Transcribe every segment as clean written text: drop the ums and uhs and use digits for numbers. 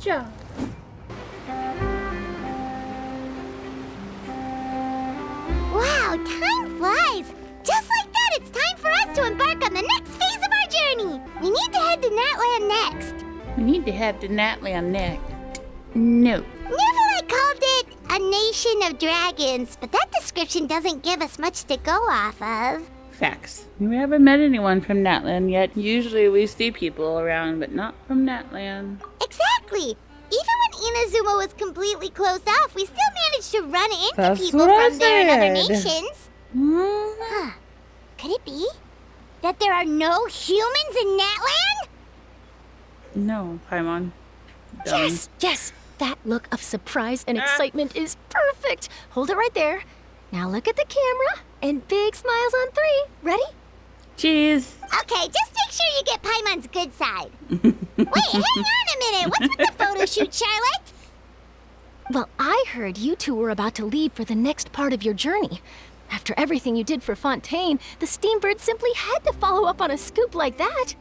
job. Wow, time flies! Just like that, it's time for us to embark on the next phase of our journey! We need to head to Natlan next. We need to head to Natlan next. No. Neverland called it a nation of dragons, but that description doesn't give us much to go off of. Facts. We haven't met anyone from Natlan yet. Usually we see people around, but not from Natlan. Exactly! Even when Inazuma was completely closed off, we still managed to run into That's people what I from there and other said. nations. Hmm. Could it be that there are no humans in Natlan? No, Paimon. Dumb. Yes, yes. That look of surprise and excitement is perfect. Hold it right there. Now look at the camera and big smiles on 3. Ready? Cheese. Okay, just make sure you get Paimon's good side. Wait, hang on a minute. What's with the photo shoot, Charlotte? Well, I heard you two were about to leave for the next part of your journey. After everything you did for Fontaine, the Steambird simply had to follow up on a scoop like that.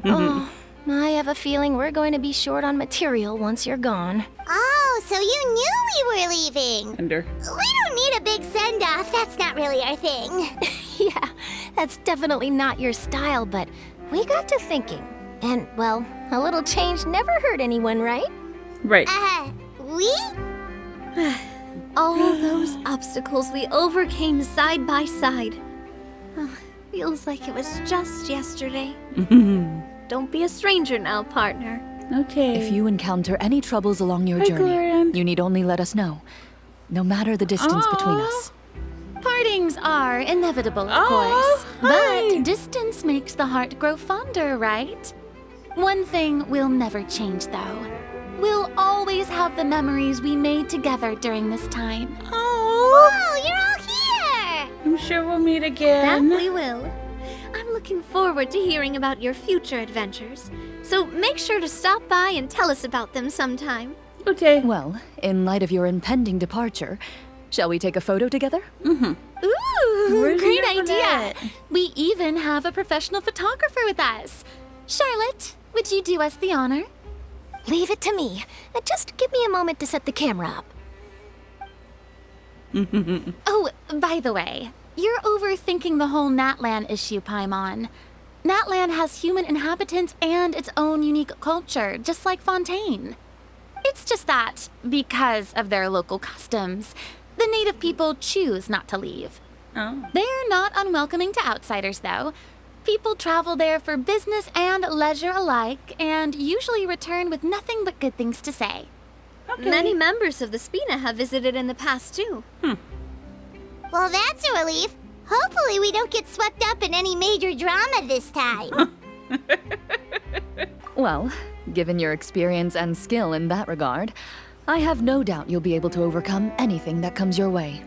Oh, I have a feeling we're going to be short on material once you're gone. Oh, so you knew we were leaving. Under. We don't need a big send-off. That's not really our thing. Yeah, that's definitely not your style, but we got to thinking. And, well, a little change never hurt anyone, right? Right. We? All those obstacles we overcame side by side. Oh, feels like it was just yesterday. Don't be a stranger now, partner. Okay. If you encounter any troubles along your Hi, journey, Gloria. you need only let us know. No matter the distance between us. Partings are inevitable, of Aw, course. hi. But distance makes the heart grow fonder, right? One thing will never change, though. We'll always have the memories we made together during this time. Oh, Oh, you're all here! I'm sure we'll meet That again. we will. I'm looking forward to hearing about your future adventures. So make sure to stop by and tell us about them sometime. Okay. Well, in light of your impending departure, shall we take a photo together? Ooh, We're great here for idea. that. We even have a professional photographer with us. Charlotte, would you do us the honor? Leave it to me. Just give me a moment to set the camera up. Oh, by the way, you're overthinking the whole Natlan issue, Paimon. Natlan has human inhabitants and its own unique culture, just like Fontaine. It's just that, because of their local customs, the native people choose not to leave. Oh. They're not unwelcoming to outsiders, though. People travel there for business and leisure alike, and usually return with nothing but good things to say. Okay. Many members of the Spina have visited in the past, too. Well, that's a relief. Hopefully we don't get swept up in any major drama this time. Well, given your experience and skill in that regard, I have no doubt you'll be able to overcome anything that comes your way.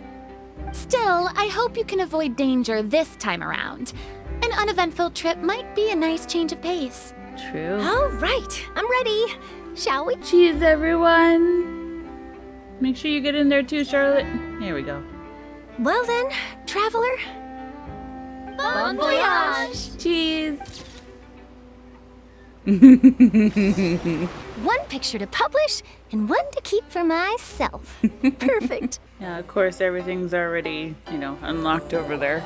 Still, I hope you can avoid danger this time around. An uneventful trip might be a nice change of pace. True. All right, I'm ready. Shall we? Cheese, everyone. Make sure you get in there too, Charlotte. Here we go. Well then, traveler. Bon voyage! Cheese. One picture to publish and one to keep for myself. Perfect. Yeah, of course, everything's already, unlocked over there.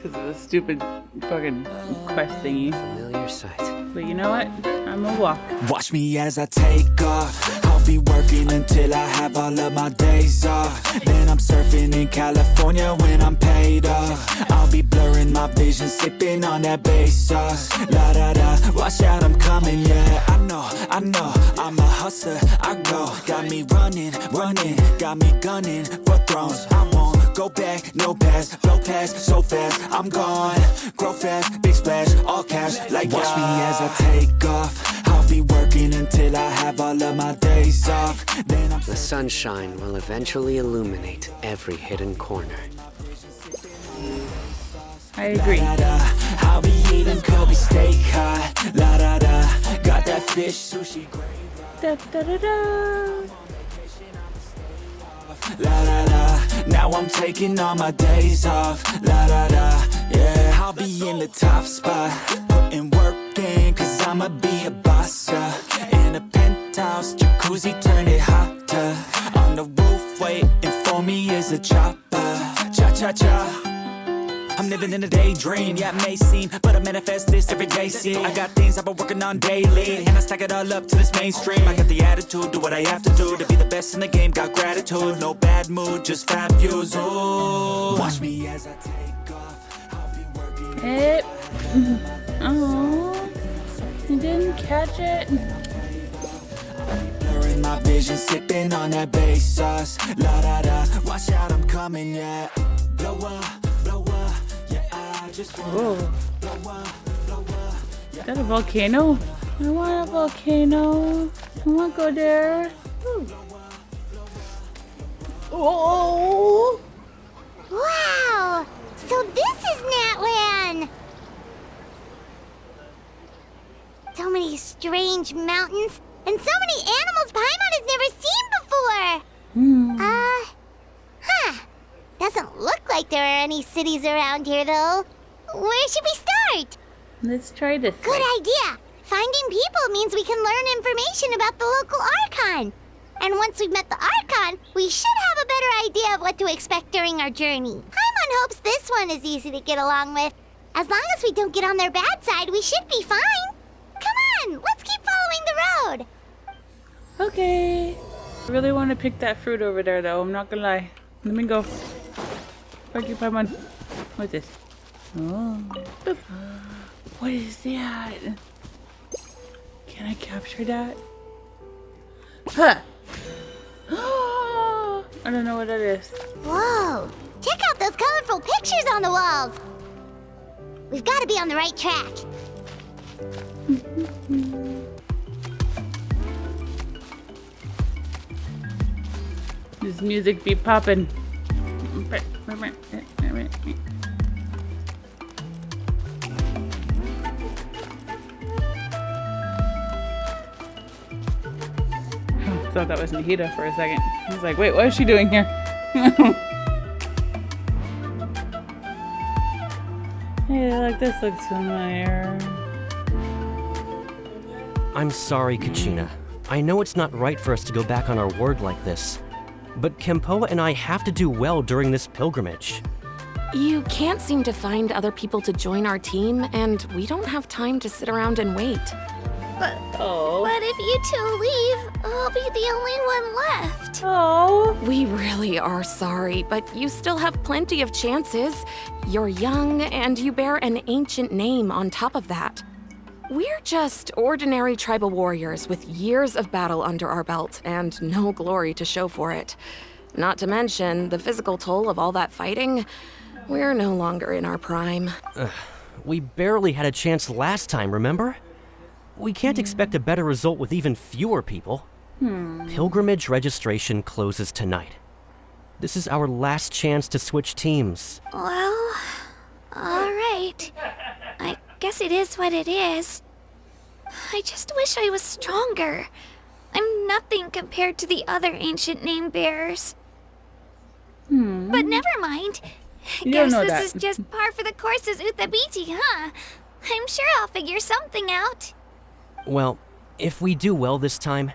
Because of the stupid fucking quest thingy. Familiar sight. But you know what? I'm gonna walk. Watch me as I take off. I'll be working until I have all of my days off. Then I'm surfing in California when I'm paid off. I'll be blurring my vision, sipping on that bass sauce. La da da, watch out, I'm coming, yeah. I know, I'm a hustler, I go. Got me running, got me gunning for thrones. I won't go back, no pass, blow past so fast. I'm gone, grow fast, big splash, all cash, like watch me as I take off. I'll be working until I have all of my days off. Then I'm The sunshine will eventually illuminate every hidden corner. I agree. La da da, I'll be eating Kobe steak hot. La da da, got that fish sushi gravy. Da, da, da, da. La da da, now I'm taking all my days off. La da da, yeah. I'll be in the top spot, putting work in, cause I'ma be a boss, yeah. In a penthouse. hot towels, jacuzzi turned it hotter. On the roof waiting for me is a chopper. Cha-cha-cha, I'm living in a daydream, yeah, it may seem, but I manifest this every day, see. I got things I've been working on daily, and I stack it all up to this mainstream. I got the attitude, do what I have to do to be the best in the game, got gratitude. No bad mood, just fat views, ooh. Watch me as I take off, I'll be working. Hey. Oh, you didn't catch it. Blurring my vision, sipping on that bass sauce. La da da, watch out, I'm coming, yeah. Blow up, yeah, I just Whoa. blow up, yeah. Is that a volcano? I want a volcano. I want to go there. Ooh. Oh! Wow! So this is Natlan! So many strange mountains, and so many animals Paimon has never seen before! Doesn't look like there are any cities around here, though. Where should we start? Let's try this. Good idea! Finding people means we can learn information about the local Archon. And once we've met the Archon, we should have a better idea of what to expect during our journey. Paimon hopes this one is easy to get along with. As long as we don't get on their bad side, we should be fine. Come on, let's keep following the road. Okay. I really want to pick that fruit over there, though. I'm not gonna lie. Let me go. Fuck you, Paimon. What's this? Oh. Boop. What is that? Can I capture that? Huh. I don't know what that is. Whoa, check out those colorful pictures on the walls. We've got to be on the right track. This music be popping. I thought that was Nahida for a second. I was like, wait, what is she doing here? Hey, like this looks familiar. I'm sorry, Kachina. I know it's not right for us to go back on our word like this, but Kempoa and I have to do well during this pilgrimage. You can't seem to find other people to join our team, and we don't have time to sit around and wait. But if you two leave, I'll be the only one left. Oh. We really are sorry, but you still have plenty of chances. You're young, and you bear an ancient name on top of that. We're just ordinary tribal warriors with years of battle under our belt and no glory to show for it. Not to mention the physical toll of all that fighting. We're no longer in our prime. We barely had a chance last time, remember? We can't expect a better result with even fewer people. Pilgrimage registration closes tonight. This is our last chance to switch teams. Well, alright. I guess it is what it is. I just wish I was stronger. I'm nothing compared to the other ancient name bearers. But never mind. You don't Guess know this that. is just par for the course as Uthabiti, huh? I'm sure I'll figure something out. Well, if we do well this time,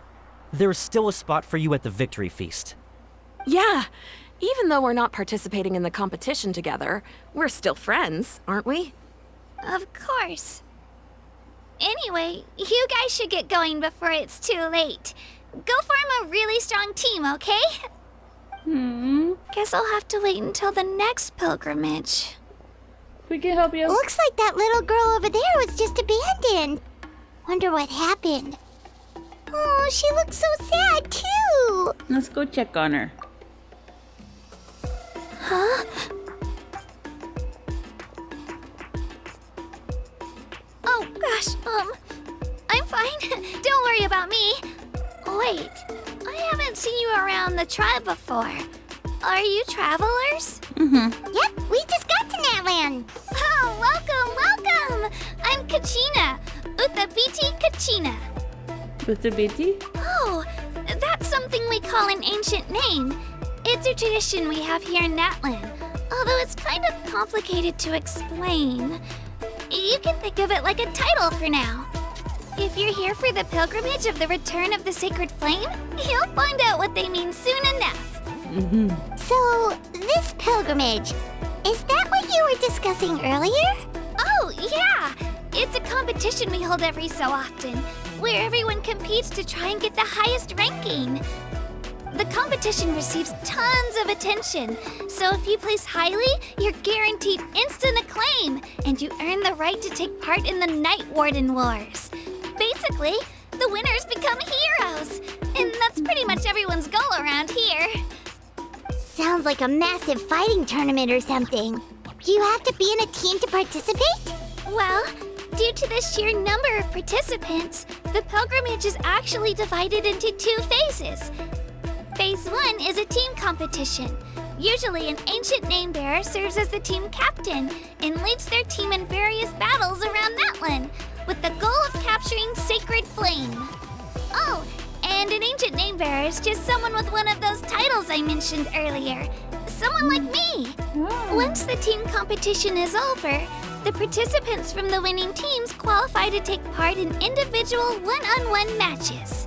there's still a spot for you at the victory feast. Yeah, even though we're not participating in the competition together, we're still friends, aren't we? Of course. Anyway, you guys should get going before it's too late. Go form a really strong team, okay? Guess I'll have to wait until the next pilgrimage. We can help you. Looks like that little girl over there was just abandoned. Wonder what happened. Oh, she looks so sad, too. Let's go check on her. Huh? Oh, gosh, I'm fine. Don't worry about me. Wait, I haven't seen you around the tribe before. Are you travelers? Yep, we just got to Natlan. Oh, welcome! I'm Kachina. Uthabiti Kachina. With the BT? Oh, that's something we call an ancient name. It's a tradition we have here in Natlan, although it's kind of complicated to explain. You can think of it like a title for now. If you're here for the pilgrimage of the return of the sacred flame, you'll find out what they mean soon enough. So, this pilgrimage, is that what you were discussing earlier? Oh, yeah! It's a competition we hold every so often, where everyone competes to try and get the highest ranking. The competition receives tons of attention, so if you place highly, you're guaranteed instant acclaim, and you earn the right to take part in the Night Warden Wars. Basically, the winners become heroes, and that's pretty much everyone's goal around here. Sounds like a massive fighting tournament or something. Do you have to be in a team to participate? Well, due to the sheer number of participants, the pilgrimage is actually divided into 2 phases. Phase 1 is a team competition. Usually, an ancient name-bearer serves as the team captain and leads their team in various battles around Natlan, with the goal of capturing Sacred Flame. Oh, and an ancient name-bearer is just someone with one of those titles I mentioned earlier. Someone like me. Once the team competition is over, the participants from the winning teams qualify to take part in individual one-on-one matches.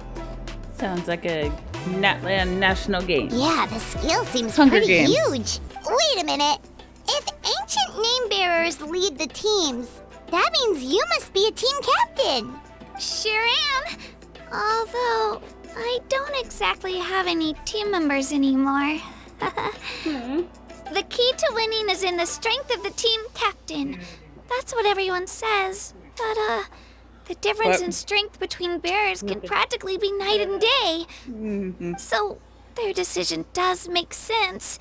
Sounds like a Natlan national game. Yeah, the skill seems Hunger pretty Games. huge. Wait a minute. If ancient name-bearers lead the teams, that means you must be a team captain. Sure am. Although, I don't exactly have any team members anymore. The key to winning is in the strength of the team captain. That's what everyone says. But, the difference in strength between bearers can practically be night and day. So, their decision does make sense.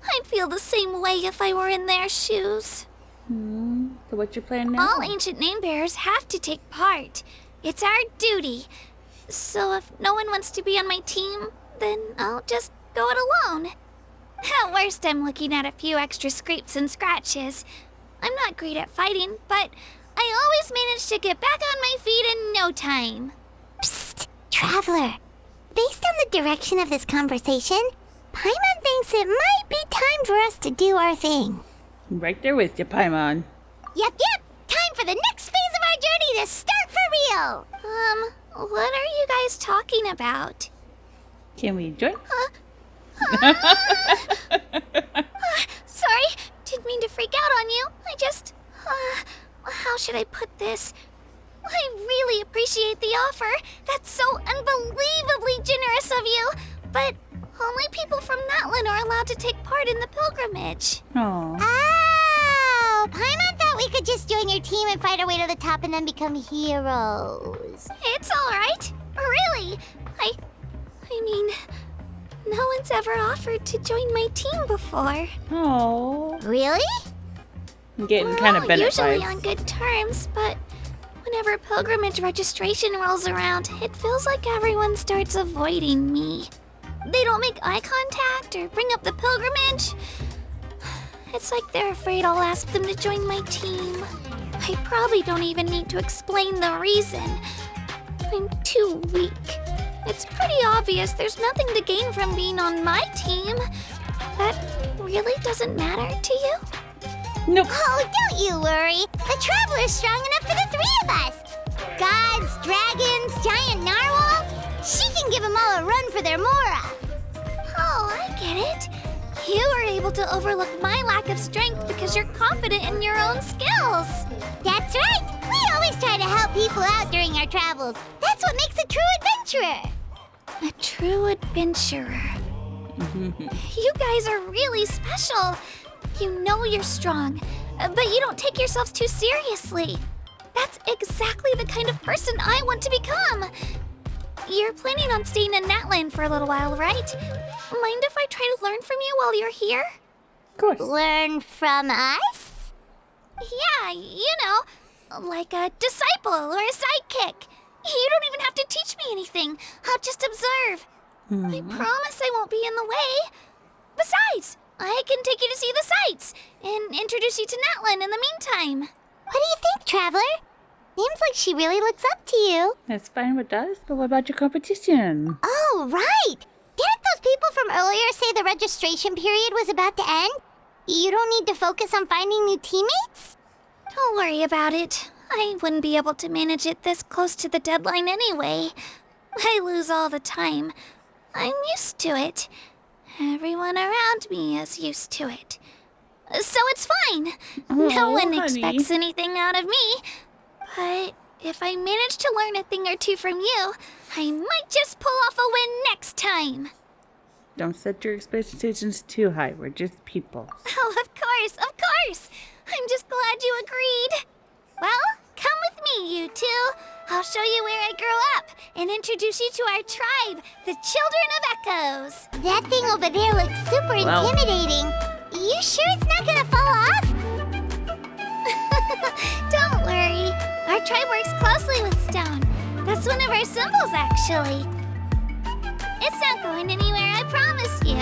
I'd feel the same way if I were in their shoes. So what's your plan now? All ancient name-bearers have to take part. It's our duty. So if no one wants to be on my team, then I'll just go it alone. At worst, I'm looking at a few extra scrapes and scratches. I'm not great at fighting, but I always manage to get back on my feet in no time. Psst, Traveler. Based on the direction of this conversation, Paimon thinks it might be time for us to do our thing. Right there with you, Paimon. Yep. Time for the next phase of our journey to start for real. What are you guys talking about? Can we join? Sorry, didn't mean to freak out on you. I just, how should I put this? I really appreciate the offer. That's so unbelievably generous of you. But only people from Natlan are allowed to take part in the pilgrimage. Oh. Oh, Paimon thought we could just join your team and fight our way to the top and then become heroes. It's all right. Really. I mean, no one's ever offered to join my team before. Oh. Really? I'm getting We're kind of all Bennett usually vibes. on good terms, but whenever pilgrimage registration rolls around, it feels like everyone starts avoiding me. They don't make eye contact or bring up the pilgrimage. It's like they're afraid I'll ask them to join my team. I probably don't even need to explain the reason. I'm too weak. It's pretty obvious there's nothing to gain from being on my team. That really doesn't matter to you? Nope. Oh, don't you worry. The Traveler's strong enough for the 3 of us. Gods, dragons, giant narwhals. She can give them all a run for their mora. Oh, I get it. You were able to overlook my lack of strength because you're confident in your own skills. That's right. We always try to help people out during our travels. That's what makes a true adventurer. A true adventurer. You guys are really special. You know you're strong, but you don't take yourselves too seriously. That's exactly the kind of person I want to become. You're planning on staying in Natlan for a little while, right? Mind if I try to learn from you while you're here? Of course. Learn from us? Yeah, you know, like a disciple or a sidekick. You don't even have to teach me anything. I'll just observe. I promise I won't be in the way. Besides, I can take you to see the sights and introduce you to Natlan in the meantime. What do you think, Traveler? Seems like she really looks up to you. That's fine with us, but what about your competition? Oh, right. Didn't those people from earlier say the registration period was about to end? You don't need to focus on finding new teammates? Don't worry about it. I wouldn't be able to manage it this close to the deadline anyway. I lose all the time. I'm used to it. Everyone around me is used to it. So it's fine. No one honey. expects anything out of me. But if I manage to learn a thing or two from you, I might just pull off a win next time. Don't set your expectations too high. We're just people. Oh, of course, of course. I'm just glad you agreed. Well, come with me, you two. I'll show you where I grew up and introduce you to our tribe, the Children of Echoes. That thing over there looks super intimidating. You sure it's not gonna fall off? Don't worry. Our tribe works closely with stone. That's one of our symbols, actually. It's not going anywhere, I promise you.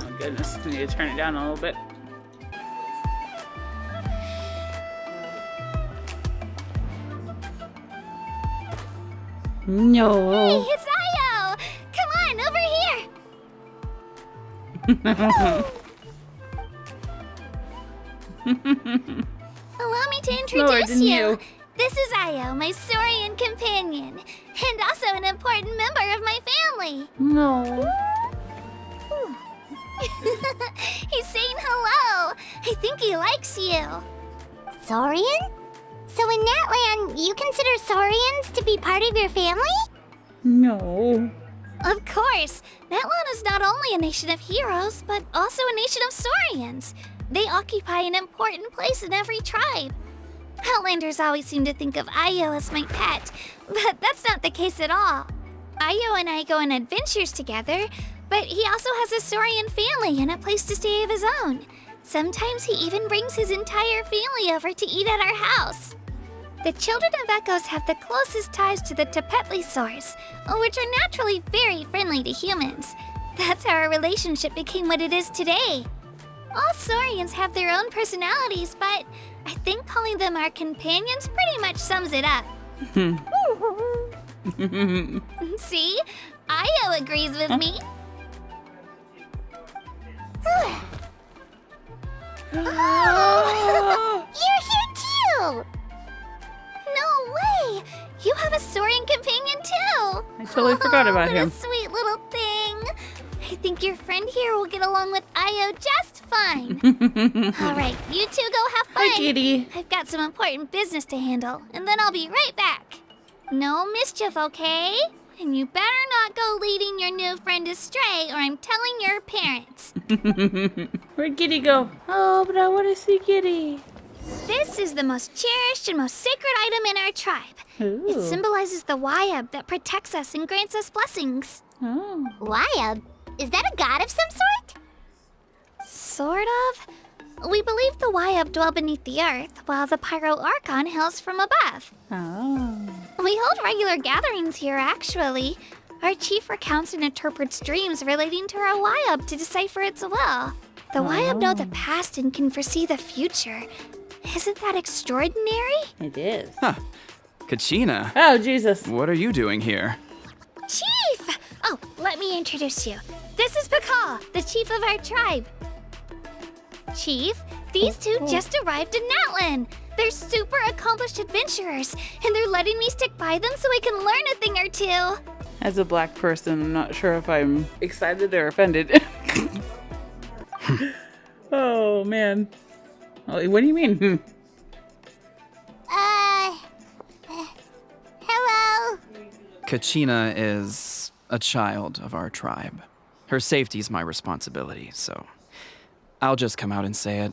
Oh goodness, we need to turn it down a little bit. No. Hey, it's Io! Come on, over here! Allow me to Slower introduce than you. This is Io, my Saurian companion, and also an important member of my family. No. He's saying hello. I think he likes you. Saurian? So in Natlan, you consider Saurians to be part of your family? No. Of course. Natlan is not only a nation of heroes, but also a nation of Saurians. They occupy an important place in every tribe. Outlanders always seem to think of Io as my pet, but that's not the case at all. Io and I go on adventures together, but he also has a Saurian family and a place to stay of his own. Sometimes he even brings his entire family over to eat at our house. The Children of Echoes have the closest ties to the Tepetlisaurs, which are naturally very friendly to humans. That's how our relationship became what it is today. All Saurians have their own personalities, but I think calling them our companions pretty much sums it up. See? Io agrees with me. Oh, you're here too! No way! You have a Saurian companion too! I totally forgot about what him. A sweet little thing. I think your friend here will get along with Io just fine. All right, you two go have fun. Hi, kitty. I've got some important business to handle, and then I'll be right back. No mischief, okay? And you better not go leading your new friend astray, or I'm telling your parents. Where'd Kitty go? Oh, but I want to see Kitty. This is the most cherished and most sacred item in our tribe. Ooh. It symbolizes the Wayab that protects us and grants us blessings. Oh. Wayab? Is that a god of some sort? Sort of. We believe the Wayab dwell beneath the earth, while the Pyro Archon hails from above. Oh. We hold regular gatherings here, actually. Our chief recounts and interprets dreams relating to our Wayab to decipher its will. The Wayab know the past and can foresee the future. Isn't that extraordinary? It is. Huh. Kachina, Oh, Jesus. what are you doing here? Chief! Oh, let me introduce you. This is Pakal, the chief of our tribe. Chief, these two just arrived in Natlan. They're super accomplished adventurers, and they're letting me stick by them so I can learn a thing or two. As a black person, I'm not sure if I'm excited or offended. Oh, man. Oh, what do you mean? Hello? Kachina is a child of our tribe. Her safety's my responsibility, so I'll just come out and say it.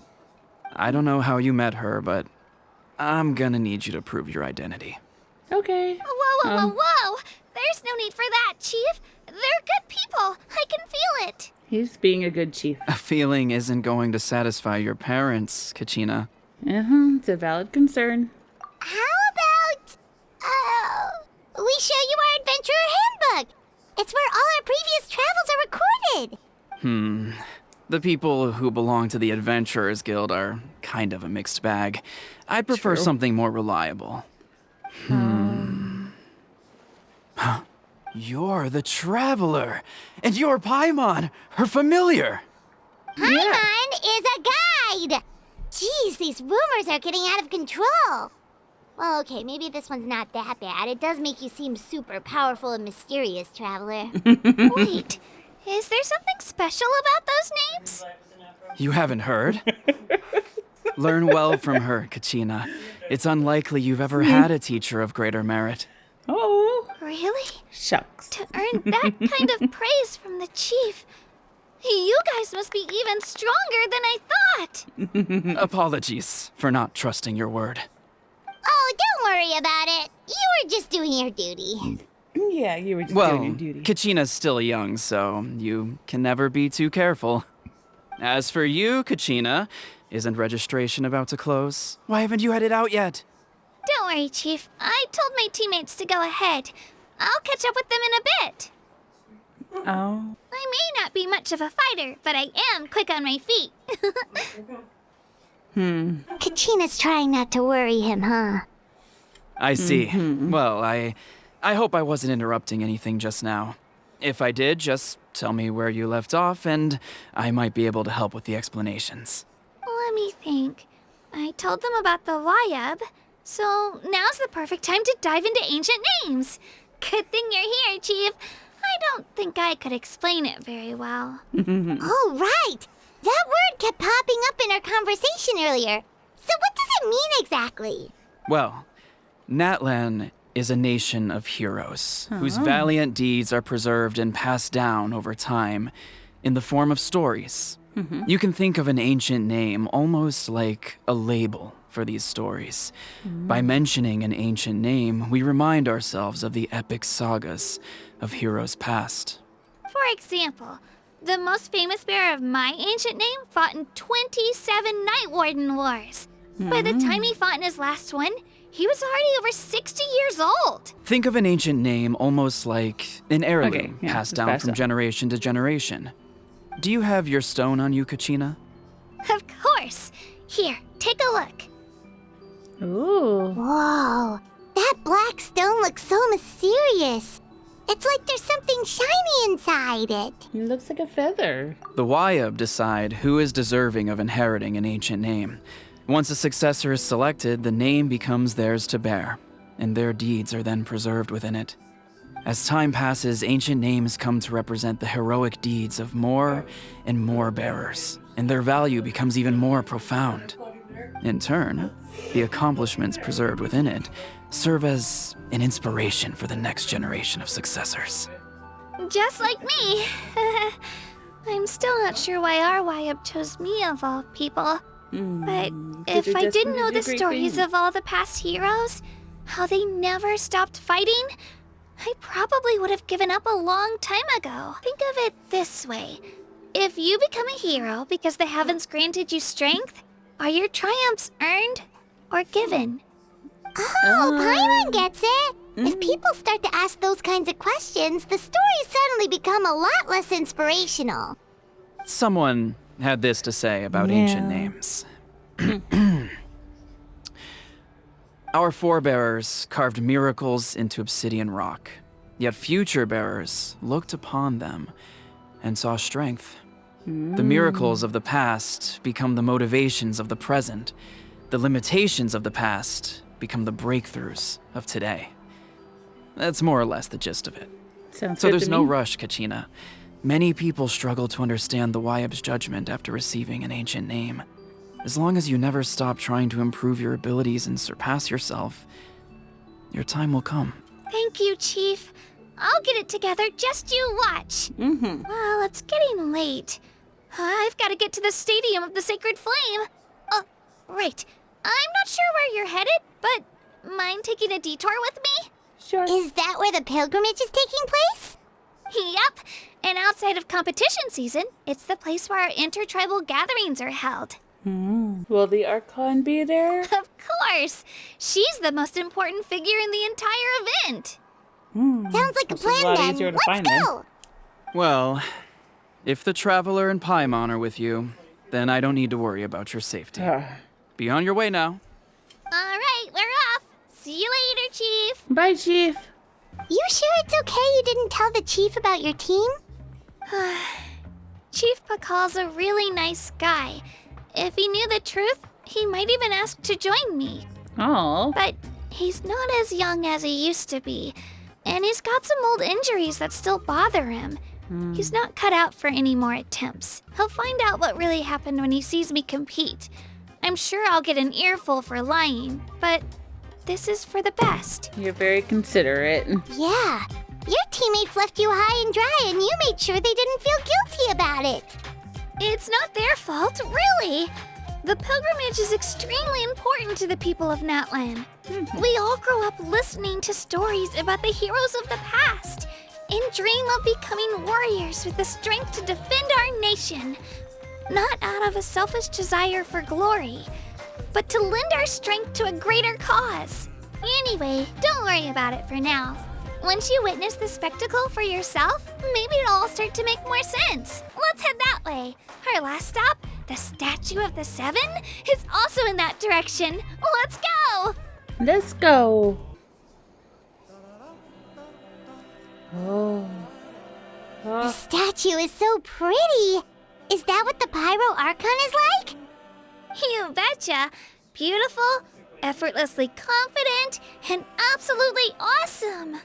I don't know how you met her, but I'm gonna need you to prove your identity. Okay. Whoa. There's no need for that, Chief. They're good people. I can feel it. He's being a good chief. A feeling isn't going to satisfy your parents, Kachina. It's a valid concern. How about, we show you our adventurer handbook? It's where all our previous travels are recorded. The people who belong to the Adventurers Guild are kind of a mixed bag. I'd prefer True. something more reliable. You're the Traveler, and you're Paimon, her familiar. Paimon is a guide! Jeez, these rumors are getting out of control. Well, okay, maybe this one's not that bad. It does make you seem super powerful and mysterious, Traveler. Wait, is there something special about those names? You haven't heard? Learn well from her, Kachina. It's unlikely you've ever had a teacher of greater merit. Oh, Really? shucks. To earn that kind of praise from the chief, you guys must be even stronger than I thought. Apologies for not trusting your word. Oh, don't worry about it. You were just doing your duty. Yeah, you were just Well, doing your duty. Kachina's still young, so you can never be too careful. As for you, Kachina, isn't registration about to close? Why haven't you headed out yet? Don't worry, Chief. I told my teammates to go ahead. I'll catch up with them in a bit. Oh. I may not be much of a fighter, but I am quick on my feet. Kachina's trying not to worry him, huh? I see. Well, I hope I wasn't interrupting anything just now. If I did, just tell me where you left off, and I might be able to help with the explanations. Let me think. I told them about the Wayab, so now's the perfect time to dive into ancient names. Good thing you're here, Chief. I don't think I could explain it very well. Oh, right. That word kept popping up in our conversation earlier. So what does it mean exactly? Well, Natlan is a nation of heroes whose valiant deeds are preserved and passed down over time in the form of stories. You can think of an ancient name almost like a label for these stories. By mentioning an ancient name, we remind ourselves of the epic sagas of heroes past. For example, the most famous bearer of my ancient name fought in 27 Night Warden Wars. By the time he fought in his last one, he was already over 60 years old. Think of an ancient name almost like an heirloom Okay, yeah, passed let's down pass from that. generation to generation. Do you have your stone on you, Kachina? Of course. Here, take a look. Ooh. Whoa, that black stone looks so mysterious. It's like there's something shiny inside it. It looks like a feather. The Wayab decide who is deserving of inheriting an ancient name. Once a successor is selected, the name becomes theirs to bear, and their deeds are then preserved within it. As time passes, ancient names come to represent the heroic deeds of more and more bearers, and their value becomes even more profound. In turn, the accomplishments preserved within it serve as an inspiration for the next generation of successors. Just like me. I'm still not sure why our Wayab chose me of all people. But if I didn't know the stories of all the past heroes, how they never stopped fighting, I probably would have given up a long time ago. Think of it this way. If you become a hero because the heavens granted you strength, are your triumphs earned or given? Oh, Paimon gets it. If people start to ask those kinds of questions, the stories suddenly become a lot less inspirational. Someone had this to say about ancient names. Our forebears carved miracles into obsidian rock, yet future bearers looked upon them and saw strength. The miracles of the past become the motivations of the present. The limitations of the past become the breakthroughs of today. That's more or less the gist of it. Sounds So good there's to no me. rush, Kachina. Many people struggle to understand the Wayab's judgment after receiving an ancient name. As long as you never stop trying to improve your abilities and surpass yourself, your time will come. Thank you, Chief. I'll get it together, just you watch. Well, it's getting late. I've got to get to the Stadium of the Sacred Flame. Oh, right. I'm not sure where you're headed, but mind taking a detour with me? Sure. Is that where the pilgrimage is taking place? Yep. And outside of competition season, it's the place where our intertribal gatherings are held. Will the Archon be there? Of course. She's the most important figure in the entire event. Sounds like a This is a plan lot then. easier to Let's find then. go. Well, if the Traveler and Paimon are with you, then I don't need to worry about your safety. Be on your way now. All right, we're off. See you later, Chief. Bye, Chief. You sure it's okay you didn't tell the chief about your team? Chief Pakal's a really nice guy. If he knew the truth, he might even ask to join me. Oh. But He's not as young as he used to be, and he's got some old injuries that still bother him. He's not cut out for any more attempts. He'll find out what really happened when he sees me compete. I'm sure I'll get an earful for lying, but this is for the best. You're very considerate. Yeah. Your teammates left you high and dry, and you made sure they didn't feel guilty about it. It's not their fault, really. The pilgrimage is extremely important to the people of Natlan. We all grow up listening to stories about the heroes of the past and dream of becoming warriors with the strength to defend our nation. Not out of a selfish desire for glory, but to lend our strength to a greater cause. Anyway, don't worry about it for now. Once you witness the spectacle for yourself, maybe it'll all start to make more sense. Let's head that way. Our last stop, the Statue of the Seven, is also in that direction. Let's go! Let's go. Oh. The statue is so pretty. Is that what the Pyro Archon is like? You betcha. Beautiful, effortlessly confident, and absolutely awesome.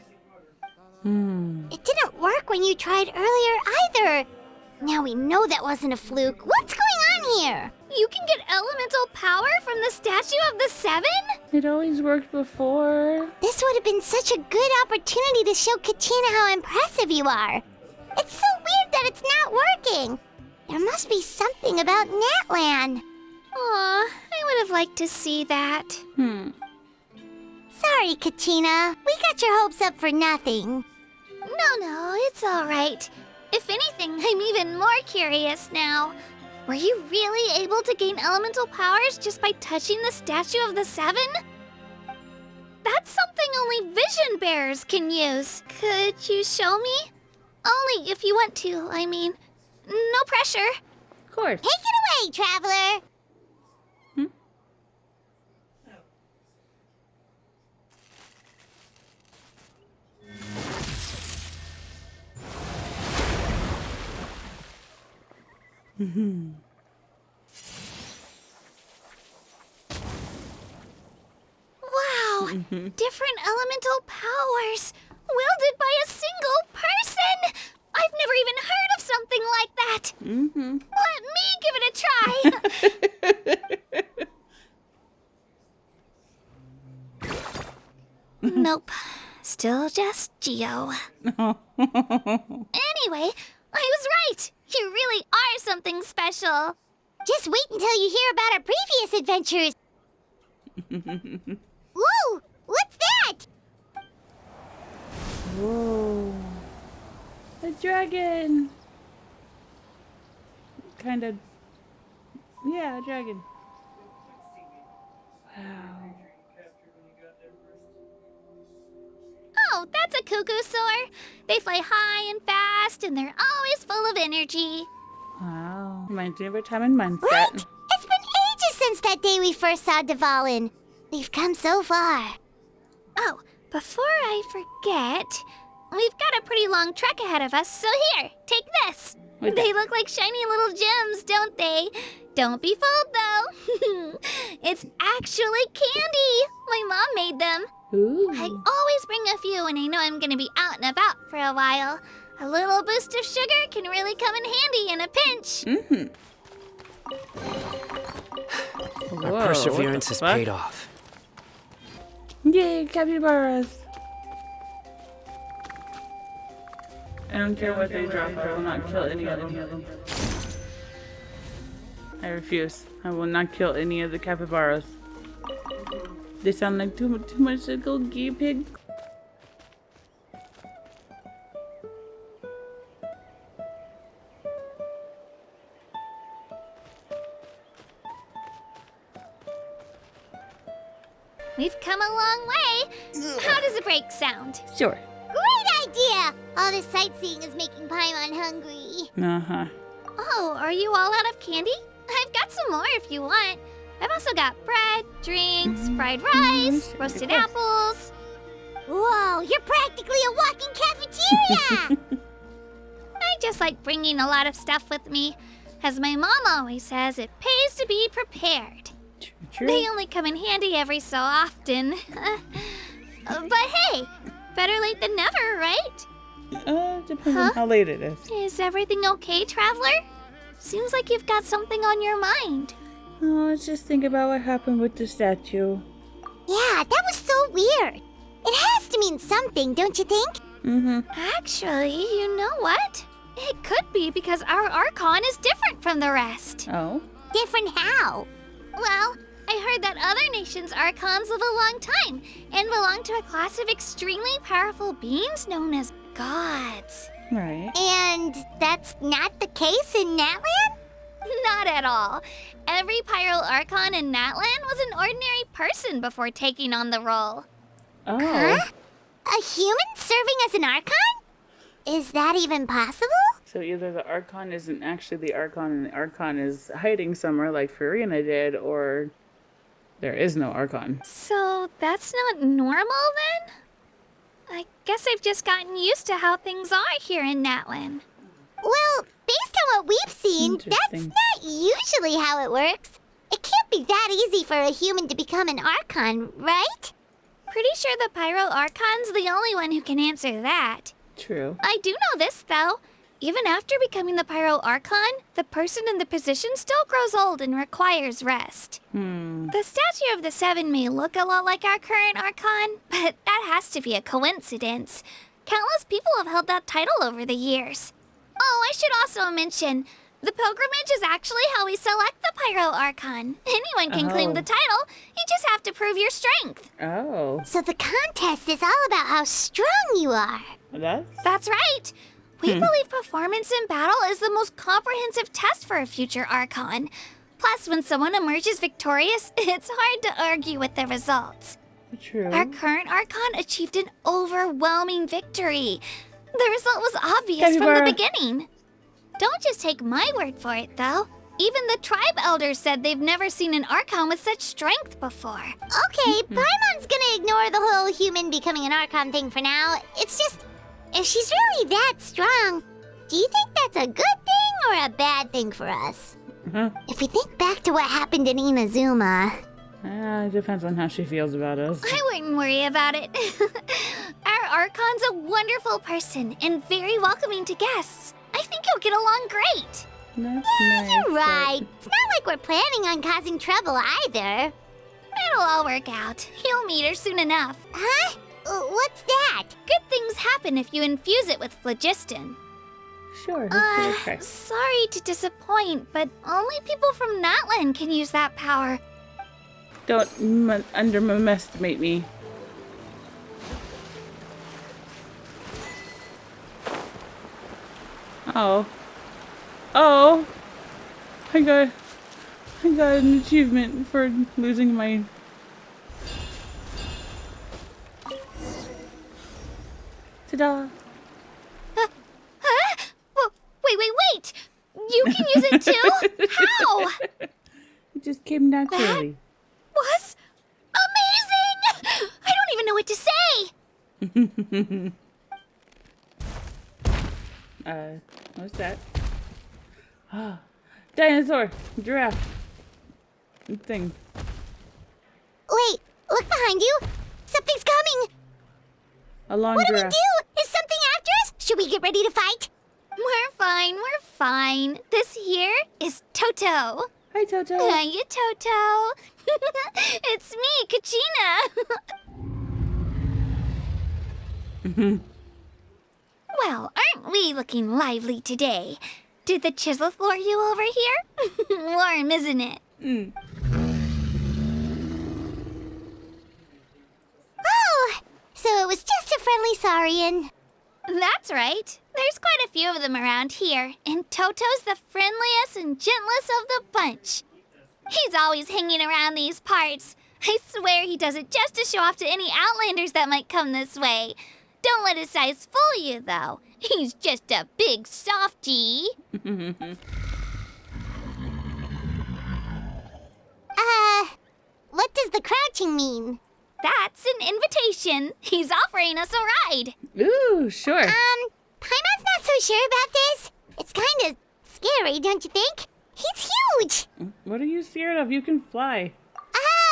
It didn't work when you tried earlier either. Now we know that wasn't a fluke. What's going on here? You can get elemental power from the Statue of the Seven? It always worked before. This would have been such a good opportunity to show Katina how impressive you are. It's so weird that it's not working. There must be something about Natlan. Aw, I would have liked to see that. Sorry, Katina. We got your hopes up for nothing. No, it's all right. If anything, I'm even more curious now. Were you really able to gain elemental powers just by touching the Statue of the Seven? That's something only vision bearers can use. Could you show me? Only if you want to, I mean. No pressure. Of course. Take it away, traveler. Wow, different elemental powers, wielded by a single person. I've never even heard of something like that. Let me give it a try. Nope, still just Geo. Anyway, I was right. You really are something special. Just wait until you hear about our previous adventures. Whoa! What's that? Whoa. A dragon. Kind of. Yeah, a dragon. Wow. Oh, that's a cuckoo soar. They fly high and fast, and they're always full of energy. Wow. Reminds me of our time in Mindset. Right? It's been ages since that day we first saw Dvalin. We've come so far. Oh, before I forget, we've got a pretty long trek ahead of us, so here, take this. Wait. They look like shiny little gems, don't they? Don't be fooled, though. It's actually candy. My mom made them. Ooh. I always bring a few when I know I'm gonna be out and about for a while. A little boost of sugar can really come in handy in a pinch. Our Whoa, perseverance what has the fuck? paid off. Yay, capybaras. I don't care what they drop, I will not kill any of them. I refuse. I will not kill any of the capybaras. They sound like too much little guinea pig. We've come a long way. How does a break sound? Sure. Great idea! All this sightseeing is making Paimon hungry. Uh-huh. Oh, are you all out of candy? I've got some more if you want. I've also got bread, drinks, fried rice, roasted apples. Whoa, you're practically a walking cafeteria! I just like bringing a lot of stuff with me. As my mom always says, it pays to be prepared. True. They only come in handy every so often. But hey, better late than never, right? Depends on how late it is. Is everything okay, Traveler? Seems like you've got something on your mind. Oh, let's just think about what happened with the statue. Yeah, that was so weird. It has to mean something, don't you think? Mm-hmm. Actually, you know what? It could be because our Archon is different from the rest. Oh? Different how? Well, I heard that other nations' Archons live a long time and belong to a class of extremely powerful beings known as gods. Right. And that's not the case in Natlan? Not at all. Every Pyro Archon in Natlan was an ordinary person before taking on the role. Oh. Huh? A human serving as an Archon? Is that even possible? So either the Archon isn't actually the Archon and the Archon is hiding somewhere like Farina did, or there is no Archon. So that's not normal then? I guess I've just gotten used to how things are here in Natlan. Well, based on what we've seen, that's Interesting. not usually how it works. It can't be that easy for a human to become an Archon, right? Pretty sure the Pyro Archon's the only one who can answer that. True. I do know this, though. Even after becoming the Pyro Archon, the person in the position still grows old and requires rest. The statue of the Seven may look a lot like our current Archon, but that has to be a coincidence. Countless people have held that title over the years. Oh, I should also mention, the pilgrimage is actually how we select the Pyro Archon. Anyone can claim the title, you just have to prove your strength. Oh. So the contest is all about how strong you are. That's right. We believe performance in battle is the most comprehensive test for a future Archon. Plus, when someone emerges victorious, it's hard to argue with the results. True. Our current Archon achieved an overwhelming victory. The result was obvious from the beginning. Don't just take my word for it, though. Even the tribe elders said they've never seen an Archon with such strength before. Okay, Paimon's gonna ignore the whole human becoming an Archon thing for now. It's just, if she's really that strong, do you think that's a good thing or a bad thing for us? If we think back to what happened in Inazuma... It depends on how she feels about us. I wouldn't worry about it. Our Archon's a wonderful person and very welcoming to guests. I think you'll get along great. That's Yeah, nice, you're right. It's not like we're planning on causing trouble either. It'll all work out. You'll meet her soon enough. Huh? What's that? Good things happen if you infuse it with phlogiston. Sure, let's give it a try. Sorry to disappoint, but only people from Natlan can use that power. Don't underestimate me. Oh. Oh! I got an achievement for losing my... Ta-da! Huh? Wait! You can use it too? How? It just came naturally. Was amazing! I don't even know what to say! What's that? Dinosaur! Giraffe! Thing. Wait, look behind you. Something's coming. A long What do we giraffe. do? Is something after us? Should we get ready to fight? We're fine. This here is Toto. Hi, Toto. Hiya, Toto. It's me, Kachina. Well, aren't we looking lively today? Did the chisel lure you over here? Warm, isn't it? Oh, so it was just a friendly saurian. That's right. There's quite a few of them around here, and Toto's the friendliest and gentlest of the bunch. He's always hanging around these parts. I swear he does it just to show off to any outlanders that might come this way. Don't let his size fool you, though. He's just a big softie. What does the crouching mean? That's an invitation. He's offering us a ride. Ooh, sure. Paimon's not so sure about this. It's kind of scary, don't you think? He's huge. What are you scared of? You can fly.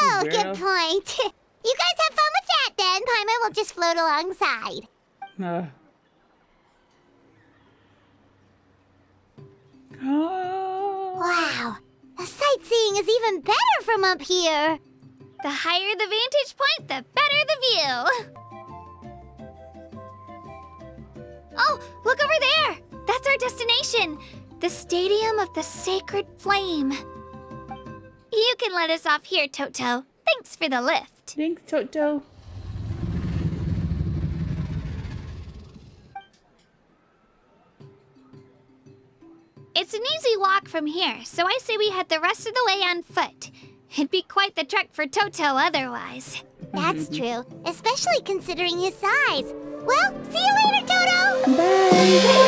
Oh, Weirdo. good point. You guys have fun with that then. Paimon will just float alongside. Oh. Wow, the sightseeing is even better from up here. The higher the vantage point, the better the view. Oh, look over there! That's our destination! The Stadium of the Sacred Flame. You can let us off here, Toto. Thanks for the lift. Thanks, Toto. It's an easy walk from here, so I say we head the rest of the way on foot. It'd be quite the trek for Toto otherwise. That's true, especially considering his size. Well, see you later, Toto! Bye.